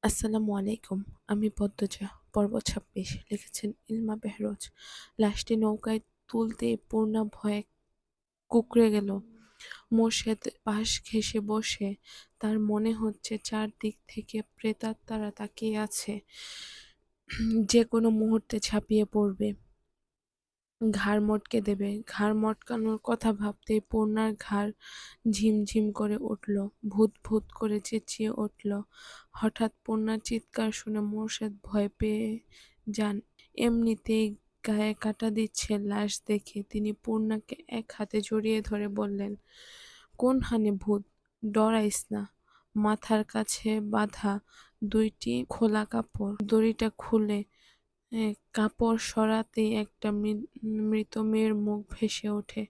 আসসালামু আলাইকুম। আমি পদ্মজা। পর্ব ২৬ লিখেছেন ইলমা বেহরোজ। লাশটি নৌকায় তুলতেই পূর্ণা ভয়ে কুঁকড়ে গেল। মোর্শেদ পাশ ঘেঁষে বসে। তার মনে হচ্ছে চারদিক থেকে প্রেতাত্মারা তাকিয়ে আছে, যে কোনো মুহূর্তে ঝাঁপিয়ে পড়বে, ঘাড় মটকে দেবে। ঘাড় মটকানোর কথা ভাবতেই পূর্ণার ঘাড় ঝিমঝিম করে উঠল, ভূত ভূত করে চেঁচিয়ে উঠল। হঠাৎ পূর্ণার চিৎকার শুনে মোর্শেদ ভয় পেয়ে যান। এমনিতেই গায়ে কাঁটা দিচ্ছে লাশ দেখে তিনি পূর্ণাকে এক হাতে জড়িয়ে ধরে বললেন, কোন হানে ভূত, ডরাইস না। মাথার কাছে বাঁধা দুইটি খোলা কাপড়, দড়িটা খুলে কাপড় সরাতেই একটা মৃত মেয়ের মুখ ভেসে ওঠে।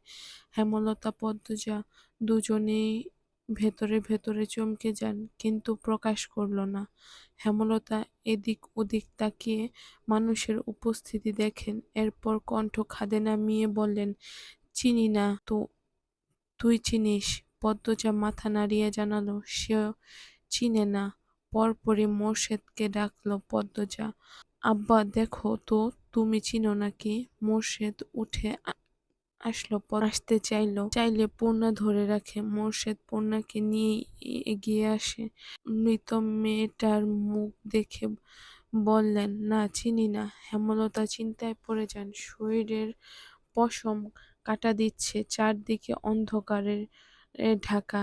হেমলতা, পদ্মজা দুজনেই ভেতরে ভেতরে চমকে যান, কিন্তু প্রকাশ করল না। হেমলতা এদিক ওদিক তাকিয়ে মানুষের উপস্থিতি দেখেন, এরপর কণ্ঠ খাদে নামিয়ে বললেন, চিনি না তো। তুই চিনিস? পদ্মজা মাথা নাড়িয়ে জানালো সেও চিনে না। পরপরই মোর্শেদকে ডাকল পদ্মজা। আব্বা দেখো তো, তুমি চিনো নাকি? মোর্শেদ উঠে আসলো, আসতে চাইলে পূর্ণা ধরে রাখে। মোর্শেদ পূর্ণাকে নিয়ে এগিয়ে আসে। মৃত মেয়েটার মুখ দেখে বললেন, না চিনি না। হেমলতা চিন্তায় পড়ে যান। শরীরের পশম কাটা দিচ্ছে, চারদিকে অন্ধকারে ঢাকা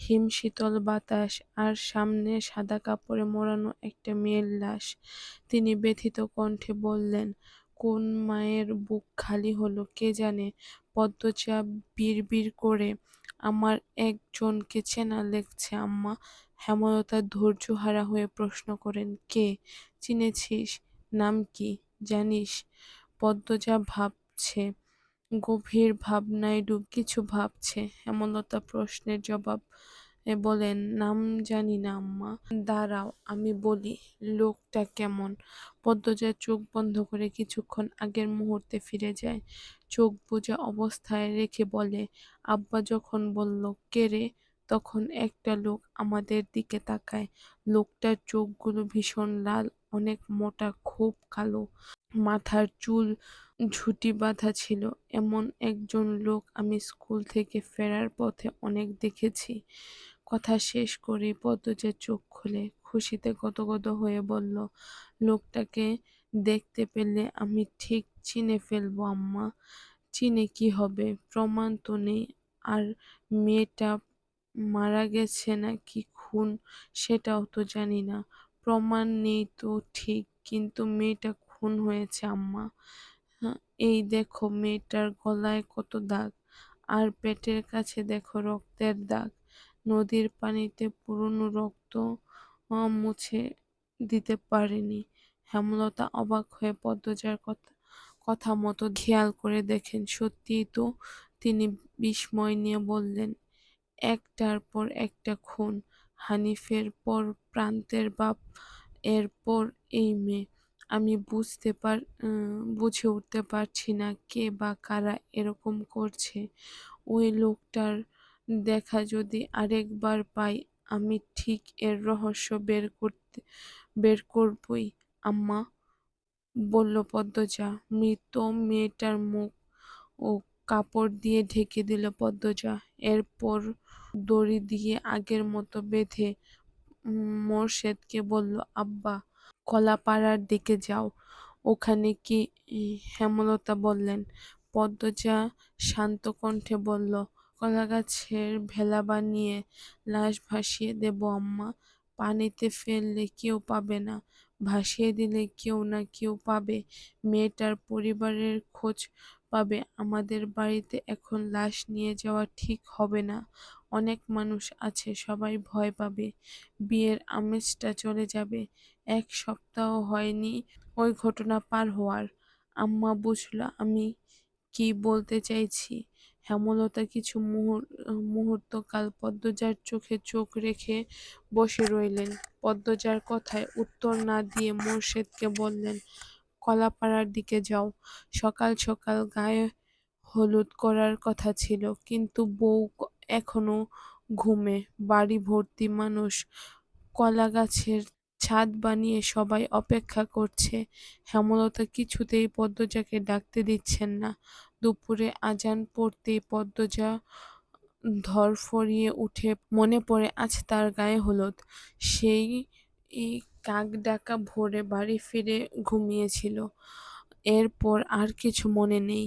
হিমশীতল বাতাস, আর সামনে সাদা কাপড়ে মোড়ানো একটা মেয়ের লাশ। তিনি ব্যথিত কণ্ঠে বললেন, কোন মায়ের বুক খালি হলো কে জানে। পদ্মজা বিড়বিড় করে, আমার একজনকে চেনা লাগছে আম্মা। হেমলতা ধৈর্যহারা হয়ে প্রশ্ন করেন, কে? চিনেছিস? নাম কি জানিস? পদ্মজা ভাবছে, গভীর ভাবনায় কিছু ভাবছে। হেমলতা প্রশ্নের জবাব বলেন, নাম জানি না আম্মা। দাঁড়াও আমি বলি। লোকটা কেমন? পদ্মজা চোখ বন্ধ করে কিছুক্ষণ আগের মুহূর্তে ফিরে যায়। চোখ বুজা অবস্থায় রেখে বলে, আব্বা যখন বলল কে রে, তখন একটা লোক আমাদের দিকে তাকায়। লোকটার চোখগুলো ভীষণ লাল, অনেক মোটা, খুব কালো। মাথার চুল ঝুঁটি বাঁধা ছিল। এমন একজন লোক আমি স্কুল থেকে ফেরার পথে অনেক দেখেছি। কথা শেষ করেই পদ্মজা চোখ খুলে খুশিতে গদগদ হয়ে বলল, লোকটাকে দেখতে পেলে আমি ঠিক চিনে ফেলবো আম্মা। চিনে কি হবে, প্রমাণ তো নেই। আর মেয়েটা মারা গেছে নাকি খুন সেটাও তো জানি না। প্রমাণ নেই তো ঠিক, কিন্তু মেয়েটা খুন হয়েছে আম্মা। হ্যাঁ, এই দেখো মেয়েটার গলায় কত দাগ, আর পেটের কাছে দেখো রক্তের দাগ। নদীর পানিতে পুরনো রক্ত মুছে দিতে পারেনি। হেমলতা অবাক হয়ে পদ্মজার কথা মতো খেয়াল করে দেখেন, সত্যিই তো। তিনি বিস্ময় নিয়ে বললেন, একটার পর একটা খুন। হানিফের পর প্রান্তের বাপ, এরপর এই মেয়ে। আমি বুঝে উঠতে পারছি না কে বা কারা এরকম করছে। ওই লোকটার দেখা যদি আরেকবার পাই, আমি ঠিক এর রহস্য বের করবই আম্মা, বলল পদ্মজা। মৃত মেয়েটার মুখ ও কাপড় দিয়ে ঢেকে দিল পদ্মজা। এরপর দড়ি দিয়ে আগের মতো বেঁধে মোর্শেদকে বলল, আব্বা কলাপাড়ার দিকে যাও। ওখানে কি? হেমলতা বললেন। পদ্মজা শান্ত কণ্ঠে বলল, কলাগাছের ভেলা বানিয়ে লাশ ভাসিয়ে দেব আম্মা। পানিতে ফেললে কেউ পাবে না, ভাসিয়ে দিলে কেউ না কেউ পাবে। মেয়েটার পরিবারের খোঁজ পাবে। আমাদের বাড়িতে এখন লাশ নিয়ে যাওয়া ঠিক হবে না। অনেক মানুষ আছে, সবাই ভয় পাবে। বিয়ের আমেজটা চলে যাবে। 1 সপ্তাহ হয়নি ওই ঘটনা পার হওয়ার। আম্মা বুঝল আমি কি বলতে চাইছি। হেমলতা কিছু মুহূর্তকাল পদ্মজার চোখে চোখ রেখে বসে রইলেন। পদ্মজার কথায় উত্তর না দিয়ে মোর্শেদকে বললেন, কলাপাড়ার দিকে যাও। সকাল সকাল গায়ে হলুদ করার কথা ছিল, কিন্তু বউ এখনো ঘুমে। বাড়ি ভর্তি মানুষ। কলাগাছের ছাদ বানিয়ে সবাই অপেক্ষা করছে। হেমলতা কিছুতেই পদ্মজাকে ডাকতে দিচ্ছেন না। দুপুরে আজান পড়তেই পদ্মজা ধরফরিয়ে উঠে মনে পড়ে আজ তার গায়ে হলুদ। সেই কাকডাকা ভোরে বাড়ি ফিরে ঘুমিয়েছিল। এরপর আর কিছু মনে নেই।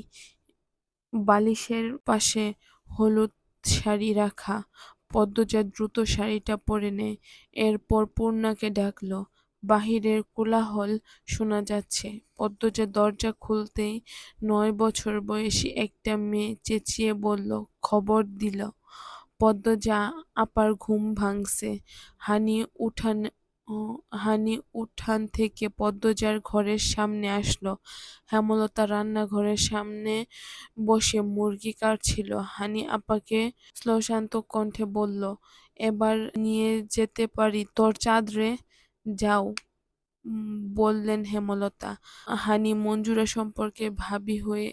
বালিশের পাশে হলুদ শাড়ি রাখা। পদ্মজা দ্রুত শাড়িটা পরে নেয়। এরপর পূর্ণাকে ডাকল। বাহিরের কোলাহল শোনা যাচ্ছে। পদ্মজা দরজা খুলতেই ৯ বছর বয়সী একটা মেয়ে চেঁচিয়ে বলল, খবর দিল। পদ্মজা আপার ঘুম ভাঙছে। হানি উঠান হানি উঠান থেকে পদ্মজার ঘরের সামনে আসলো। হেমলতা রান্নাঘরের সামনে বসে মুরগি কাটছিল। হানি আপাকে শ্লোশান্ত কণ্ঠে বলল, এবার নিয়ে যেতে পারি তোর চাঁদরে? যাও, বললেন হেমলতা। হানি মঞ্জুরা সম্পর্কে ভাবী হয়ে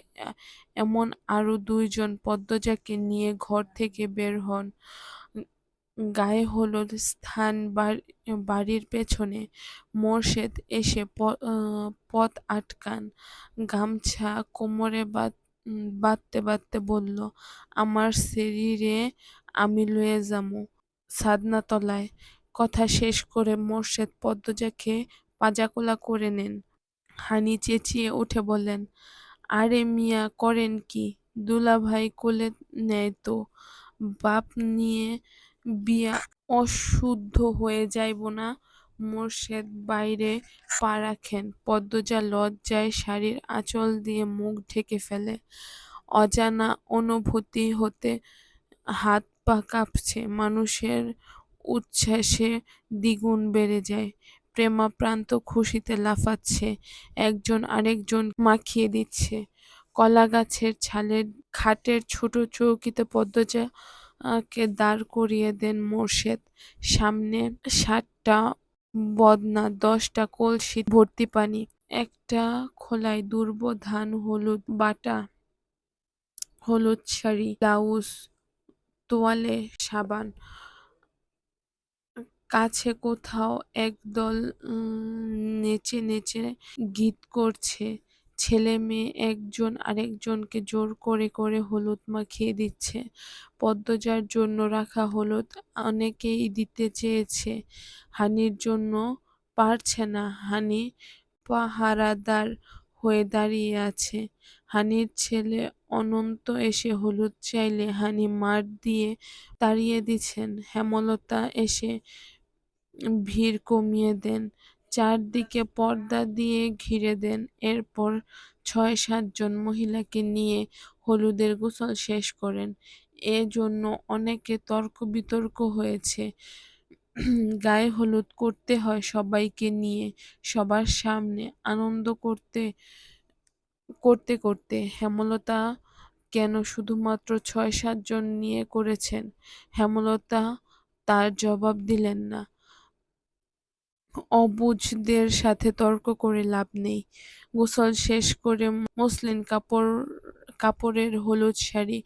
এমন আরো ২ জন পদ্মজাকে নিয়ে ঘর থেকে বের হন। গায়ে হলুদ স্থান বাড়ির পেছনে। মোরশেদ এসে পথ আটকান। গামছা কোমরে বাঁধতে বাঁধতে বলল, আমার শরীরে আমি লয়ে যামু ছাদনাতলায়। কথা শেষ করে মোরশেদ পদ্মজাকে পাজাকোলা করে নেন। হানি চেঁচিয়ে উঠে বললেন, আরে মিয়া করেন কি? দুলাভাই কোলে নেয় তো। বাপ নিয়ে বিয়া অশুদ্ধ হয়ে যাইব না? মোরশেদ বাইরে পা রাখেন। পদ্মজা লজ্জায় শাড়ির আঁচল দিয়ে মুখ ঢেকে ফেলে। অজানা অনুভূতি হতে হাত পা কাঁপছে। মানুষের উচ্ছ্বাসে দ্বিগুণ বেড়ে যায়। প্রেমাপ্রান্ত খুশিতে লাফাচ্ছে। একজন আরেকজন মাখিয়ে দিচ্ছে। কলাগাছের ছালের খাটের ছোট চৌকিতে পদ্মজাকে দাঁড় করিয়ে দেন মোরশেদ। সামনে ৭টা বদনা, ১০টা কলসি ভর্তি পানি। একটা খোলায় দুর্ব ধান, হলুদ বাটা, হলুদ শাড়ি, ব্লাউজ, তোয়ালে, সাবান। কাছে কোথাও একদল নেচে নেচে গীত করছে। ছেলে মেয়ে একজন আরেকজনকে জোর করে করে হলুদ মাখিয়ে দিচ্ছে। পদ্মজার জন্য রাখা হলুদ অনেকেই দিতে চেয়েছে, হানির জন্য পারছে না। হানি পাহারাদার হয়ে দাঁড়িয়ে আছে। হানির ছেলে অনন্ত এসে হলুদ চাইলে হানি মার দিয়ে তাড়িয়ে দিচ্ছেন। হেমলতা এসে ভিড় কমিয়ে দেন। চারদিকে পর্দা দিয়ে ঘিরে দেন। এরপর ৬-৭ জন মহিলাকে নিয়ে হলুদের গোসল শেষ করেন। এ জন্য অনেকে তর্ক বিতর্ক হয়েছে। গায়ে হলুদ করতে হয় সবাইকে নিয়ে, সবার সামনে, আনন্দ করতে করতে করতে। হেমলতা কেন শুধুমাত্র ৬-৭ জন নিয়ে করেছেন? হেমলতা তার জবাব দিলেন না। অবুঝদের সাথে তর্ক করে লাভ নেই। গোসল শেষ করে মসলিন কাপড়ের হলুদ শাড়ি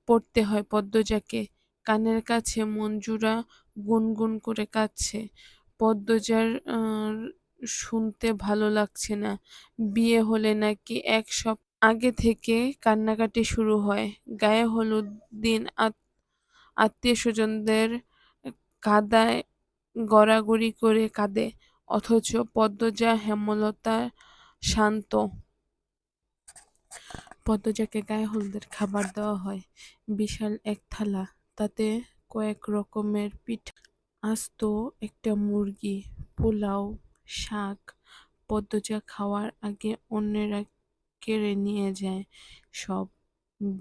পরতে হয় পদ্মজাকে। কানের কাছে মঞ্জুরা গুনগুন করে কাঁদছে। পদ্মজার শুনতে ভালো লাগছে না। বিয়ে হলে নাকি ১ সপ্তাহ আগে থেকে কান্নাকাটি শুরু হয়। গায়ে হলুদ দিন আত্মীয়স্বজনদের কাঁদায় গড়াগড়ি করে কাঁদে। অথচ পদ্মজা হেমলতা শান্ত। পদ্মজাকে গায়ে হলুদের খাবার দেওয়া হয়। বিশাল এক থালা। তাতে কয়েক রকমের পিঠা, আস্ত একটা মুরগি, পোলাও, শাক। পদ্মজা খাওয়ার আগে অন্যেরা কেড়ে নিয়ে যায় সব।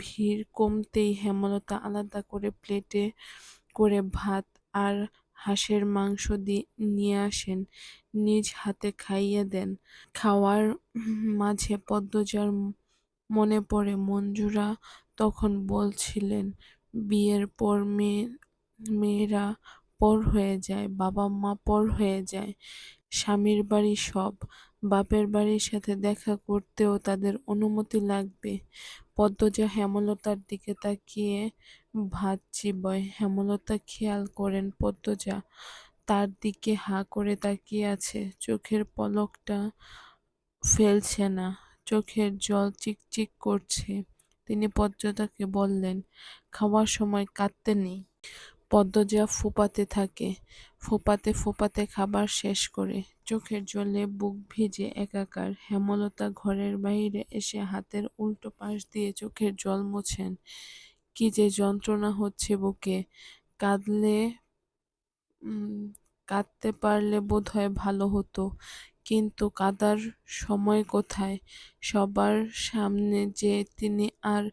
ভিড় কমতেই হেমলতা আলাদা করে প্লেটে করে ভাত আর হাঁসের মাংস নিয়ে আসেন। নিজ হাতে খাইয়ে দেন। খাওয়ার মাঝে পদ্মজার মনে পড়ে মঞ্জুরা তখন বলছিলেন, বিয়ের পর মেয়েরা পর হয়ে যায়, বাবা মা পর হয়ে যায়, স্বামীর বাড়ি সব, বাপের বাড়ির সাথে দেখা করতেও তাদের অনুমতি লাগবে। পদ্মজা হেমলতার দিকে তাকিয়ে ভাত চিবোয়। হেমলতা খেয়াল করেন পদ্মজা তার দিকে হাঁ করে তাকিয়ে আছে, চোখের পলকটা ফেলছে না, চোখের জল চিকচিক করছে। তিনি পদ্মজাকে বললেন, খাওয়ার সময় কাঁদতে নেই। পদ্মজা ফোঁপাতে থাকে, ফোঁপাতে ফোঁপাতে খাবার শেষ করে। চোখের জলে বুক ভিজে একাকার। হেমলতা ঘরের বাইরে এসে হাতের উল্টো পাশ দিয়ে চোখের জল মোছেন। কি যে যন্ত্রণা হচ্ছে বুকে। কাঁদলে উম কাঁদতে পারলে বোধহয় ভালো হতো, কিন্তু কাঁদার সময় কোথায়? সবার সামনে যে তিনি আর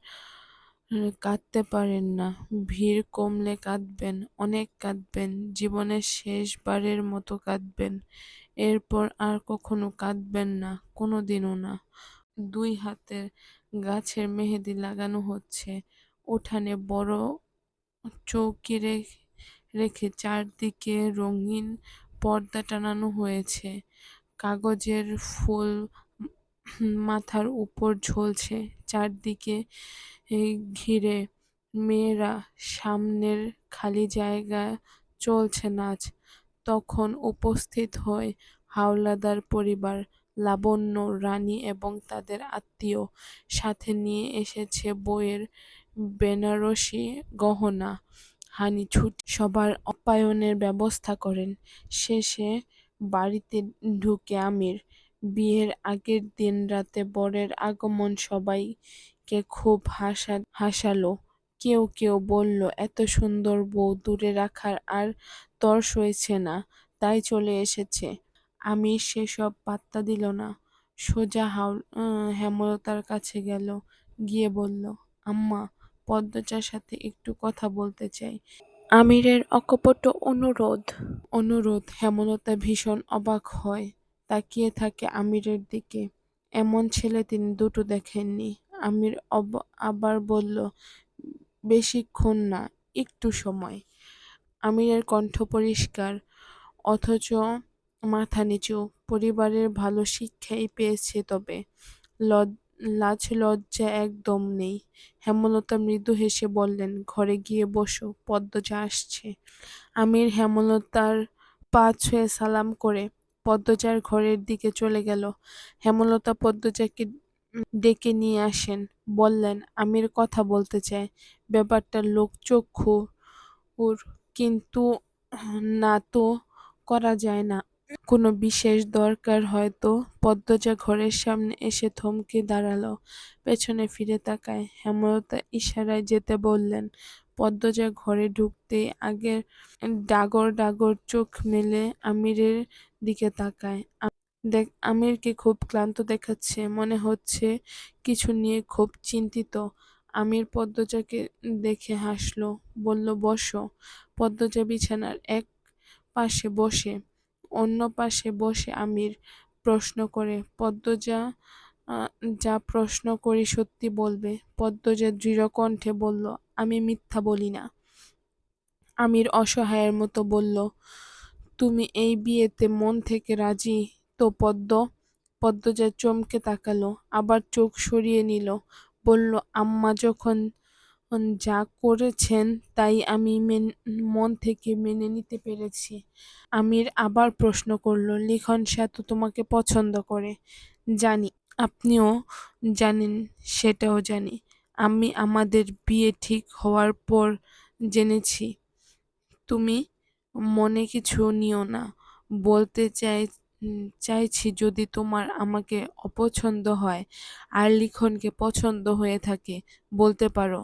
কাঁদতে পারেন না। ভিড় কমলে কাঁদবেন, অনেক কাঁদবেন, জীবনের শেষবারের মতো কাঁদবেন। এরপর আর কখনো কাঁদবেন না, কোনোদিনও না। দুই হাতে গাছের মেহেদি লাগানো হচ্ছে। উঠানে বড় চৌকি রেখে চারদিকে রঙিন পর্দা টানানো হয়েছে। কাগজের ফুল মাথার উপর ঝুলছে। চারদিকে ঘিরে মেয়েরা, সামনের খালি জায়গায় চলছে নাচ। তখন উপস্থিত হয় হাওলাদার পরিবার, লাবণ্য, রানী এবং তাদের আত্মীয়। সাথে নিয়ে এসেছে বউয়ের বেনারসি গহনা। হানি ছুটি সবার আপ্যায়নের ব্যবস্থা করেন। শেষে বাড়িতে ঢুকে আমির। বিয়ের আগের দিন রাতে বরের আগমন সবাইকে খুব হাসালো। কেউ কেউ বলল, এত সুন্দর বউ দূরে রাখার আর তর সইছে না, তাই চলে এসেছে। আমির সেসব পাত্তা দিল না। সোজা হেমলতার কাছে গেল, গিয়ে বলল, আম্মা, পদ্মজার সাথে একটু কথা বলতে চাই। আমিরের অকপট অনুরোধ। হেমলতা ভীষণ অবাক হয়, তাকিয়ে থাকে আমিরের দিকে। এমন ছেলে তিনি দুটো দেখেননি। আমির আবার বলল, বেশিক্ষণ না, একটু সময়। আমিরের কণ্ঠ পরিষ্কার, অথচ মাথা নিচু। পরিবারের ভালো শিক্ষাই পেয়েছে, তবে লাজ লজ্জা একদম নেই। হেমলতা মৃদু হেসে বললেন, ঘরে গিয়ে বসো, পদ্মজা আসছে। আমির হেমলতার পা ছুঁয়ে সালাম করে পদ্মজার ঘরের দিকে চলে গেল। হেমলতা পদ্মজাকে ডেকে নিয়ে আসেন, বললেন, আমির কথা বলতে চায়। ব্যাপারটা লোকচক্ষু ওর, কিন্তু না তো করা যায় না। কোনো বিশেষ দরকার হয়তো। পদ্মজা ঘরের সামনে এসে থমকে দাঁড়ালো, পেছনে ফিরে তাকায়। হেমলতা ইশারায় যেতে বললেন। পদ্মজা ঘরে ঢুকতেই আগের ডাগর ডাগর চোখ মেলে আমিরের দিকে তাকায়। আমিরকে খুব ক্লান্ত দেখাচ্ছে, মনে হচ্ছে কিছু নিয়ে খুব চিন্তিত। আমির পদ্মজাকে দেখে হাসলো, বলল, বসো। পদ্মজা বিছানার এক পাশে বসে, অন্য পাশে বসে আমির প্রশ্ন করে, পদ্মজা, যা প্রশ্ন করি সত্যি বলবে? পদ্মজা দৃঢ় কণ্ঠে বলল, আমি মিথ্যা বলি না। আমির অসহায়ের মতো বলল, তুমি এই বিয়েতে মন থেকে রাজি তো পদ্ম? পদ্মজা চমকে তাকালো, আবার চোখ সরিয়ে নিল, বলল, আম্মা যখন যা করেছেন তাই আমি মন থেকে মেনে নিতে পেরেছি। আমির আবার প্রশ্ন করল, লিখন শাহ তো তোমাকে পছন্দ করে। জানি, আপনিও জানেন, সেটাও জানি। আমি আমাদের বিয়ে ঠিক হওয়ার পর জেনেছি। তুমি মনে কিছু নিও না। বলতে চাইছি, যদি তোমার আমাকে অপছন্দ হয় আর লিখনকে পছন্দ হয়ে থাকে, বলতে পারো,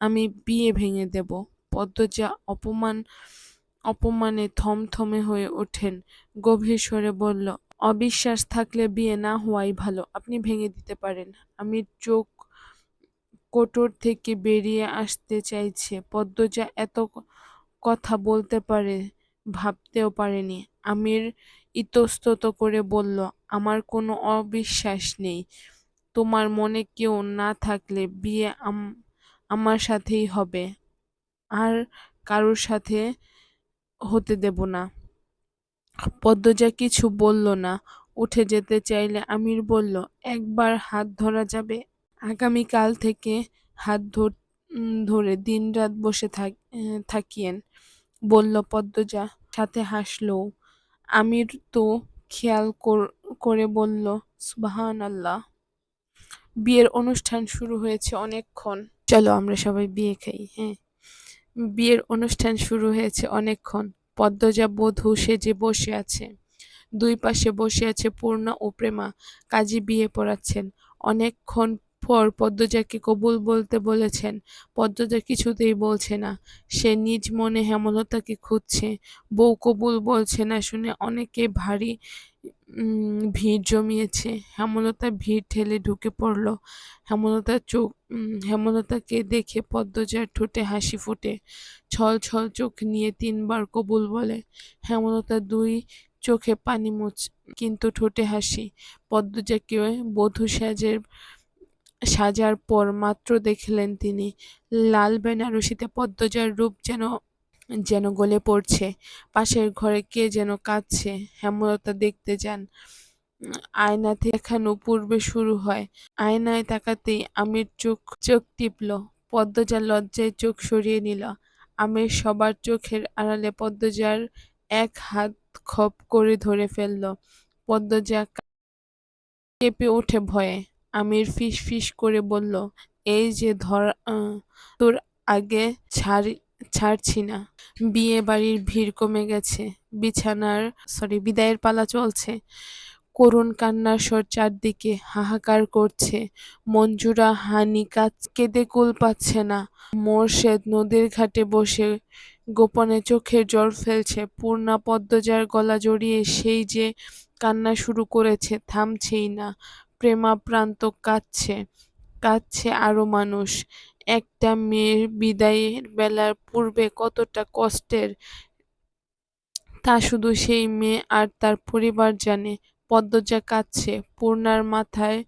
আমি বিয়ে ভেঙে দেব। পদ্মজা অপমানে থমথমে হয়ে ওঠেন, গভীর স্বরে বলল, অবিশ্বাস থাকলে বিয়ে না হওয়াই ভালো। আপনি ভেঙে দিতে পারেন। আমি চোখ কোটর থেকে বেরিয়ে আসতে চাইছে। পদ্মজা এত কথা বলতে পারে ভাবতেও পারেনি। আমির ইতস্তত করে বলল, আমার কোনো অবিশ্বাস নেই। তোমার মনে কেউ না থাকলে বিয়ে আমার সাথেই হবে, আর কারোর সাথে হতে দেব না। পদ্মজা কিছু বলল না। উঠে যেতে চাইলে আমির বলল, একবার হাত ধরা যাবে? আগামীকাল থেকে হাত ধরে দিনরাত বসে থাকিয়েন, বলল পদ্মজা। সাথে হাসলো। আমির তো খেয়াল করে বলল, সুবহানাল্লাহ। বিয়ের অনুষ্ঠান শুরু হয়েছে অনেকক্ষণ। চলো আমরা সবাই বিয়ে খাই, হ্যাঁ। বিয়ের অনুষ্ঠান শুরু হয়েছে অনেকক্ষণ। পদ্মজা বধূ সেজে বসে আছে। দুই পাশে বসে আছে পূর্ণা ও প্রেমা। কাজী বিয়ে পড়াচ্ছেন। অনেকক্ষণ পর পদ্মজাকে কবুল বলতে বলেছেন। পদ্মজা কিছুতেই বলছে না। সে নিজ মনে হেমলতাকে খুঁজছে। বউ কবুল বলছে না শুনে অনেকে ভারী ভিড় জমিয়েছে। হেমলতা ভিড় ঠেলে ঢুকে পড়ল। হেমলতাকে দেখে পদ্মজার ঠোঁটে হাসি ফোটে। ছল ছল চোখ নিয়ে ৩ বার কবুল বলে। হেমলতা ২ চোখে পানি কিন্তু ঠোঁটে হাসি। পদ্মজাকে বধূ সাজার পর মাত্র দেখলেন তিনি। লাল বেনারসিতে পদ্মজার রূপ যেন যেন গলে পড়ছে। পাশের ঘরে কে যেন কাঁদছে। হেমলতা দেখতে যান। আয়নাতে দেখানো পূর্বে শুরু হয়। আয়নায় তাকাতেই আমির চোখ টিপল। পদ্মজা লজ্জায় চোখ সরিয়ে নিল। আমির সবার চোখের আড়ালে পদ্মজার এক হাত খপ করে ধরে ফেলল। পদ্মজা কেঁপে ওঠে ভয়ে। আমির ফিস ফিস করে বলল, এই যে তোর আগে ছাড়ছি না। বিয়ে বাড়ির ভিড় কমে গেছে। বিদায়ের পালা চলছে। করুণ কান্নার স্বর চারদিকে হাহাকার করছে। মঞ্জুরা হানি কেঁদে কুল পাচ্ছে না। মোরশেদ নদীর ঘাটে বসে গোপনে চোখের জল ফেলছে। পূর্ণা পদ্মজার গলা জড়িয়ে সেই যে কান্না শুরু করেছে, থামছেই না। প্রেমাপ্রান্ত কাঁদছে আরো মানুষ। একটা মেয়ের বিদায়ের বেলার পূর্বে কতটা কষ্টের তা শুধু সেই মেয়ে আর তার পরিবার জানে। পদ্মজা কাঁদছে। পূর্ণার মাথায়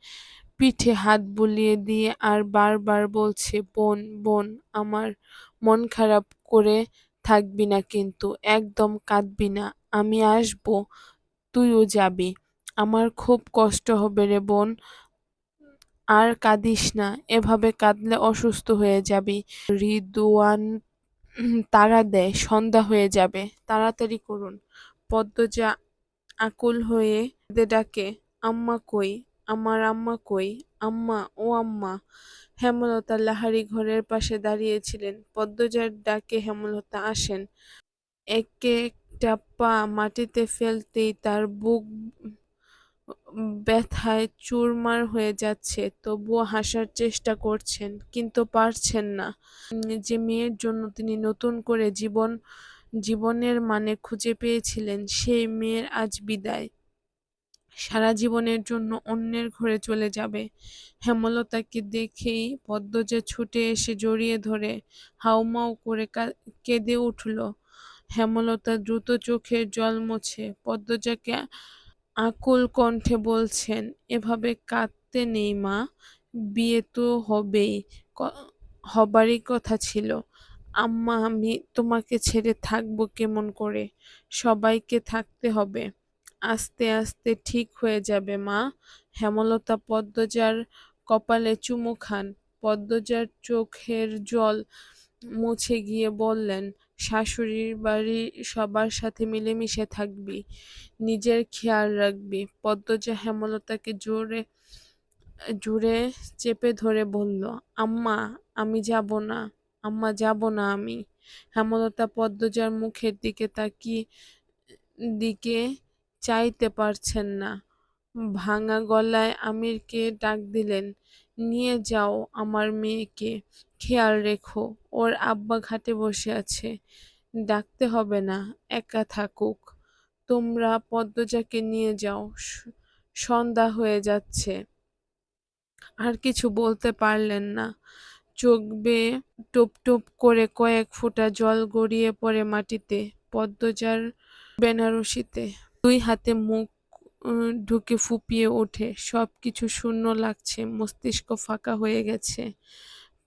পিঠে হাত বুলিয়ে দিয়ে আর বারবার বলছে, বোন বোন আমার, মন খারাপ করে থাকবি না কিন্তু, একদম কাঁদবি না। আমি আসবো, তুইও যাবি। আমার খুব কষ্ট হবে রে বোন। আর কাঁদিস না, এভাবে কাঁদলে অসুস্থ হয়ে যাবি। রিদওয়ান তাড়া দেয়, সন্ধ্যা হয়ে যাবে, তাড়াতাড়ি করুন। পদ্মজা আকুল হয়ে ডাকে, আম্মা কই, আমার আম্মা কই, আম্মা ও আম্মা। হেমলতা লাহারী ঘরের পাশে দাঁড়িয়েছিলেন। পদ্মজার ডাকে হেমলতা আসেন। একটা পা মাটিতে ফেলতেই তার বুক ব্যথায় চুরমার হয়ে যাচ্ছে। তবুও হাসার চেষ্টা করছেন, কিন্তু পারছেন না। যে মেয়ের জন্য তিনি নতুন করে জীবনের মানে খুঁজে পেয়েছিলেন, সেই মেয়ের আজ বিদায়। সারা জীবনের জন্য অন্যের ঘরে চলে যাবে। হেমলতাকে দেখেই পদ্মজা ছুটে এসে জড়িয়ে ধরে হাউমাউ করে কেঁদে উঠল। হেমলতা দ্রুত চোখের জল মুছে পদ্মজাকে আকুল কণ্ঠে বলছেন, এভাবে কাঁদতে নেই মা, বিয়ে তো হবারই কথা ছিল। আম্মা আমি তোমাকে ছেড়ে থাকবো কেমন করে, সবাইকে থাকতে হবে। আস্তে আস্তে ঠিক হয়ে যাবে মা। হেমলতা পদ্মজার কপালে চুমু খান। পদ্মজার চোখের জল মুছে গিয়ে বললেন, শাশুড়ির বাড়ি সবার সাথে মিলেমিশে থাকবি, নিজের খেয়াল রাখবি। পদ্মজা হেমলতাকে জোরে জুড়ে চেপে ধরে বলল, আম্মা আমি যাব না, আম্মা যাব না আমি। হেমলতা পদ্মজার মুখের দিকে চাইতে পারছেন না। ভাঙা গলায় আমিরকে ডাক দিলেন, নিয়ে যাও আমার মেয়েকে, খেয়াল রেখো, ওর আব্বা ঘাটে বসে আছে, ডাকতে হবে না, একা থাকুক। তোমরা পদ্মজাকে নিয়ে যাও, সন্ধ্যা হয়ে যাচ্ছে। আর কিছু বলতে পারলেন না। চোখ বেয়ে টোপ টোপ করে কয়েক ফোঁটা জল গড়িয়ে পড়ে মাটিতে। পদ্মজার বেনারসিতে ২ হাতে মুখ ঢুকে ফুঁপিয়ে ওঠে। সবকিছু শূন্য লাগছে, মস্তিষ্ক ফাঁকা হয়ে গেছে।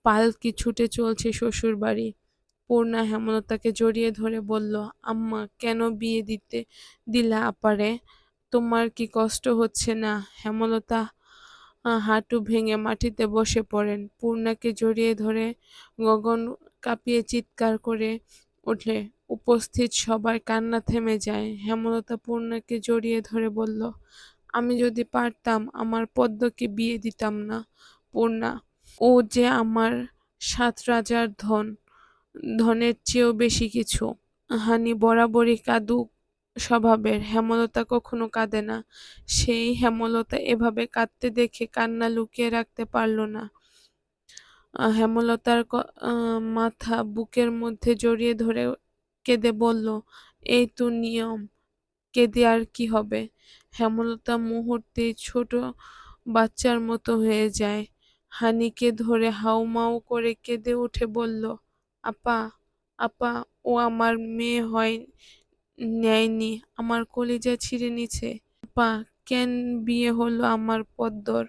পালকি ছুটে চলছে শ্বশুরবাড়ি। পূর্ণা হেমলতাকে জড়িয়ে ধরে বলল, আম্মা কেন বিয়ে দিলা আপারে, তোমার কি কষ্ট হচ্ছে না? হেমলতা হাঁটু ভেঙে মাটিতে বসে পড়েন। পূর্ণাকে জড়িয়ে ধরে গগন কাঁপিয়ে চিৎকার করে উঠলে, উপস্থিত সবার কান্না থেমে যায়। হেমলতা পূর্ণাকে জড়িয়ে ধরে বলল, আমি যদি পারতাম আমার পদ্মকে বিয়ে দিতাম না পূর্ণা। ও যে আমার ৭ রাজার ধন, ধনের চেয়েও বেশি কিছু। হানি বরাবরই কাঁদুক স্বভাবের, হেমলতা কখনো কাঁদে না। সেই হেমলতা এভাবে কাঁদতে দেখে কান্না লুকিয়ে রাখতে পারল না। হেমলতার মাথা বুকের মধ্যে জড়িয়ে ধরে কেঁদে বলল, এই তো নিয়ম, কেঁদে আর কি হবে। হেমলতা মুহূর্তেই ছোট বাচ্চার মতো হয়ে যায়। হানিকে ধরে হাউমাউ করে কেঁদে উঠে বলল, আপা, আপা, ও আমার মেয়ে হয় নেয়নি, আমার কলিজা ছিঁড়ে নিছে। আপা, কেন বিয়ে হলো আমার পদ্মর?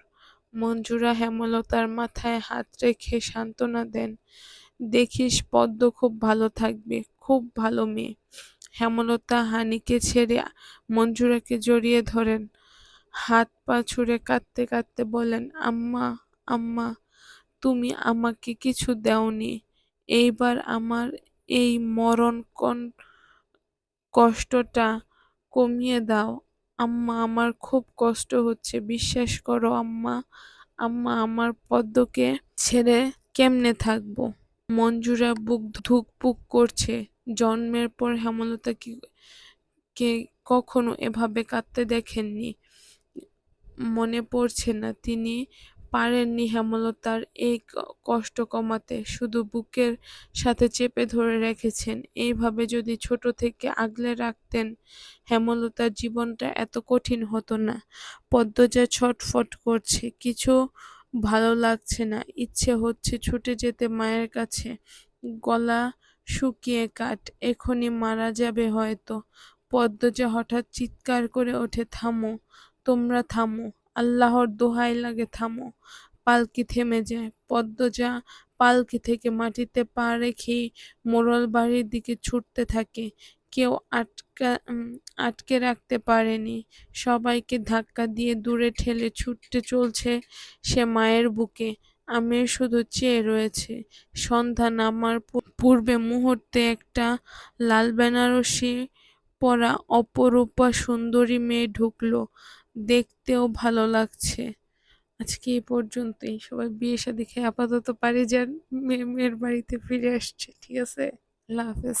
মঞ্জুরা হেমলতার মাথায় হাত রেখে সান্ত্বনা দেন। দেখিস পদ্ম খুব ভালো থাকবে, খুব ভালো মেয়ে। হেমলতা হানিকে ছেড়ে মঞ্জুরাকে জড়িয়ে ধরেন। হাত পা ছুড়ে কাঁদতে কাঁদতে বলেন, আম্মা, আম্মা, তুমি আমাকে কিছু দেওনি। এইবার আমার এই মরণ কষ্টটা কমিয়ে দাও। আম্মা, আমার খুব কষ্ট হচ্ছে, বিশ্বাস করো আম্মা। আম্মা, আমার পদ্মকে ছেড়ে কেমনে থাকবো? মঞ্জুরা বুক ধুকপুক করছে। জন্মের পর হেমলতা কে কখনো এভাবে কাঁদতে দেখেননি। মনে পড়ছে না তিনি পারেননি হেমলতার এই কষ্ট কমাতে, শুধু বুকের সাথে চেপে ধরে রেখেছেন। এইভাবে যদি ছোট থেকে আগলে রাখতেন, হেমলতার জীবনটা এত কঠিন হতো না। পদ্মজা ছটফট করছে, কিছু ভালো লাগছে না, ইচ্ছে হচ্ছে ছুটে যেতে মায়ের কাছে। গলা শুকিয়ে কাঠ, এখনই মারা যাবে হয়তো। পদ্মজা হঠাৎ চিৎকার করে ওঠে, থামো, তোমরা থামো, আল্লাহর দোহাই লাগে থামো। পালকি থেমে যায়। পদ্মজা পালকি থেকে মাটিতে পা রেখেই মোড়ল বাড়ির দিকে ছুটতে থাকে। কেউ আটকে রাখতে পারেনি। সবাইকে ধাক্কা দিয়ে দূরে ঠেলে ছুটতে চলছে সে মায়ের বুকে। আমির শুধু চেয়ে রয়েছে। সন্ধ্যা নামার পূর্বে মুহূর্তে একটা লাল বেনারসি পরা অপরূপা সুন্দরী মেয়ে ঢুকলো। দেখতেও ভালো লাগছে। আজকে এই পর্যন্তই। সবাই বিয়ে শাদী খেয়ে আপাতত পারি যান। মেয়ের বাড়িতে ফিরে আসছে। ঠিক আছে? আল্লাহ হাফেজ।